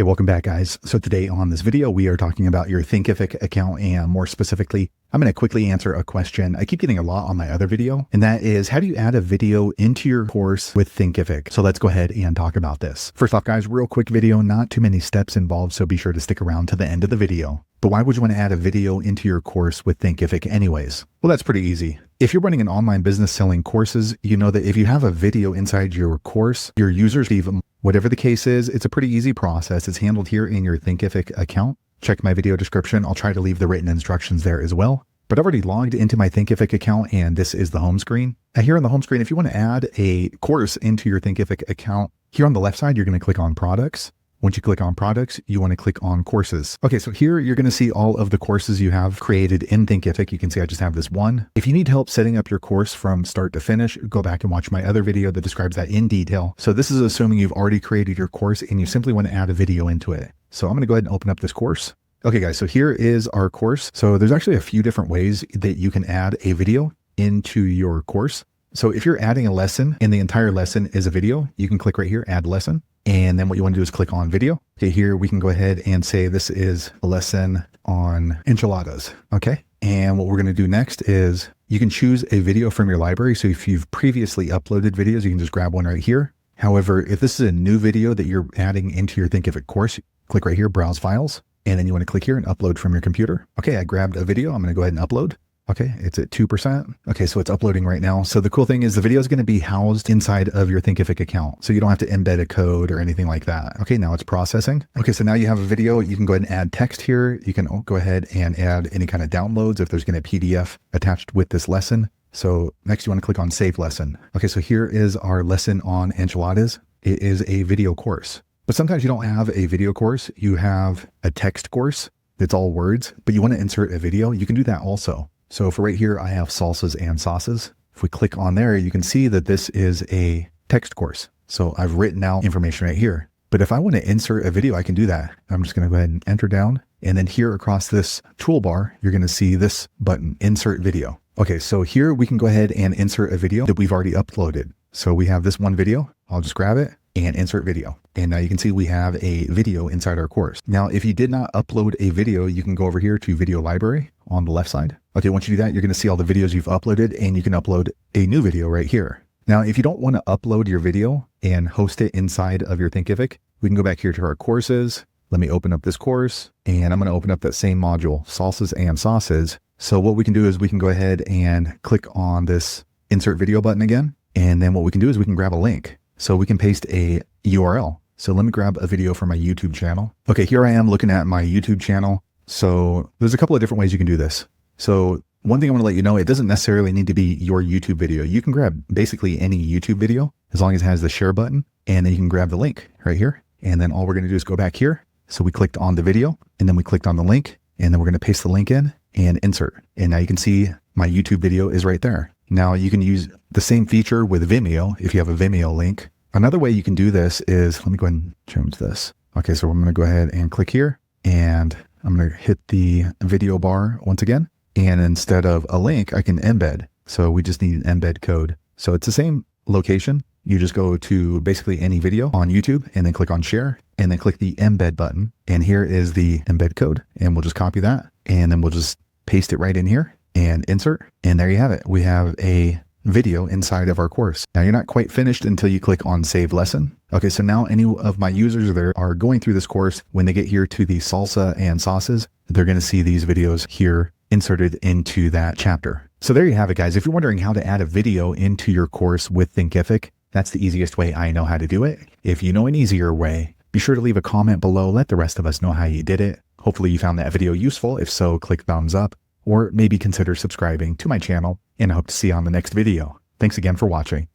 Hey, welcome back, guys. So today on this video, we are talking about your Thinkific account, and more specifically, I'm going to quickly answer a question I keep getting a lot on my other video, and that is, how do you add a video into your course with Thinkific? So let's go ahead and talk about this. First off, guys, real quick video, not too many steps involved, so be sure to stick around to the end of the video. But why would you want to add a video into your course with Thinkific anyways? Well, that's pretty easy. If you're running an online business selling courses, you know that if you have a video inside your course, your users receive them. Whatever the case is, it's a pretty easy process. It's handled here in your Thinkific account. Check my video description. I'll try to leave the written instructions there as well. But I've already logged into my Thinkific account, and this is the home screen. Now here on the home screen, if you want to add a course into your Thinkific account, here on the left side, you're going to click on products. Once you click on products, you want to click on courses. Okay, so here you're going to see all of the courses you have created in Thinkific. You can see I just have this one. If you need help setting up your course from start to finish, go back and watch my other video that describes that in detail. So this is assuming you've already created your course and you simply want to add a video into it. So I'm going to go ahead and open up this course. Okay, guys, so here is our course. So there's actually a few different ways that you can add a video into your course. So if you're adding a lesson and the entire lesson is a video, you can click right here, add lesson. And then what you want to do is click on video. Okay, here we can go ahead and say this is a lesson on enchiladas. Okay. And what we're going to do next is you can choose a video from your library. So if you've previously uploaded videos, you can just grab one right here. However, if this is a new video that you're adding into your Thinkific course, click right here, browse files. And then you want to click here and upload from your computer. Okay, I grabbed a video. I'm going to go ahead and upload. Okay, it's at 2%. Okay, so it's uploading right now. So the cool thing is the video is going to be housed inside of your Thinkific account. So you don't have to embed a code or anything like that. Okay, now it's processing. Okay, so now you have a video. You can go ahead and add text here. You can go ahead and add any kind of downloads if there's going to be a PDF attached with this lesson. So next you want to click on Save Lesson. Okay, so here is our lesson on enchiladas. It is a video course. But sometimes you don't have a video course. You have a text course that's all words, but you want to insert a video. You can do that also. So for right here, I have salsas and sauces. If we click on there, you can see that this is a text course. So I've written out information right here. But if I want to insert a video, I can do that. I'm just going to go ahead and enter down. And then here across this toolbar, you're going to see this button, Insert Video. Okay, so here we can go ahead and insert a video that we've already uploaded. So we have this one video. I'll just grab it and insert video. And now you can see we have a video inside our course. Now, if you did not upload a video, you can go over here to Video Library on the left side. Okay, once you do that, you're going to see all the videos you've uploaded, and you can upload a new video right here. Now, if you don't want to upload your video and host it inside of your Thinkific, we can go back here to our courses. Let me open up this course, and I'm going to open up that same module, salsas and sauces. So what we can do is we can go ahead and click on this Insert Video button again. And then what we can do is we can grab a link. So we can paste a URL. So let me grab a video from my YouTube channel. Okay, here I am looking at my YouTube channel. So there's a couple of different ways you can do this. So one thing I want to let you know, it doesn't necessarily need to be your YouTube video. You can grab basically any YouTube video as long as it has the share button, and then you can grab the link right here. And then all we're going to do is go back here. So we clicked on the video, and then we clicked on the link, and then we're going to paste the link in and insert. And now you can see my YouTube video is right there. Now you can use the same feature with Vimeo if you have a Vimeo link. Another way you can do this is, let me go ahead and change this. Okay, so I'm going to go ahead and click here, and I'm going to hit the video bar once again. And instead of a link, I can embed. So we just need an embed code. So it's the same location. You just go to basically any video on YouTube and then click on share and then click the embed button. And here is the embed code. And we'll just copy that. And then we'll just paste it right in here and insert. And there you have it. We have a video inside of our course. Now you're not quite finished until you click on Save Lesson. Okay, so now any of my users that are going through this course, when they get here to the salsa and sauces, they're going to see these videos here inserted into that chapter. So there you have it, guys. If you're wondering how to add a video into your course with Thinkific, that's the easiest way I know how to do it. If you know an easier way, be sure to leave a comment below. Let the rest of us know how you did it. Hopefully you found that video useful. If so, click thumbs up, or maybe consider subscribing to my channel, and I hope to see you on the next video. Thanks again for watching.